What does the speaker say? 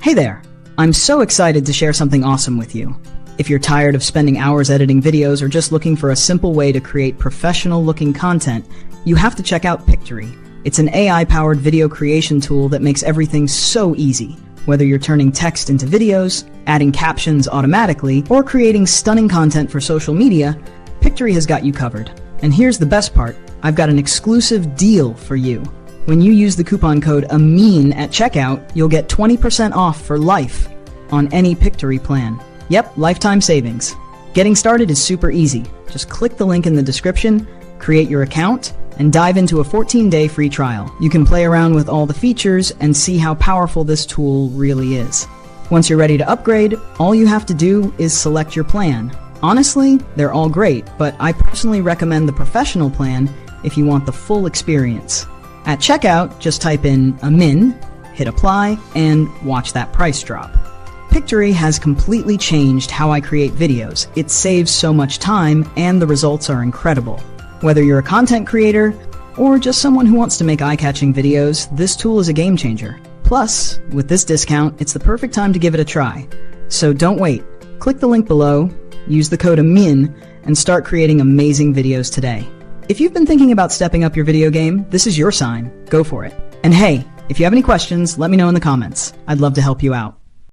Hey there! I'm so excited to share something awesome with you. If you're tired of spending hours editing videos or just looking for a simple way to create professional-looking content, you have to check out Pictory. It's an AI-powered video creation tool that makes everything so easy. Whether you're turning text into videos, adding captions automatically, or creating stunning content for social media, Pictory has got you covered. And here's the best part, I've got an exclusive deal for you. When you use the coupon code AMIN at checkout, you'll get 20% off for life on any Pictory plan. Yep, lifetime savings. Getting started is super easy. Just click the link in the description, create your account, and dive into a 14-day free trial. You can play around with all the features and see how powerful this tool really is. Once you're ready to upgrade, all you have to do is select your plan. Honestly, they're all great, but I personally recommend the professional plan if you want the full experience. At checkout, just type in AMIN, hit apply, and watch that price drop. Pictory has completely changed how I create videos. It saves so much time, and the results are incredible. Whether you're a content creator or just someone who wants to make eye-catching videos, this tool is a game changer. Plus, with this discount, it's the perfect time to give it a try. So don't wait. Click the link below, use the code AMIN, and start creating amazing videos today. If you've been thinking about stepping up your video game, this is your sign. Go for it. And hey, if you have any questions, let me know in the comments. I'd love to help you out.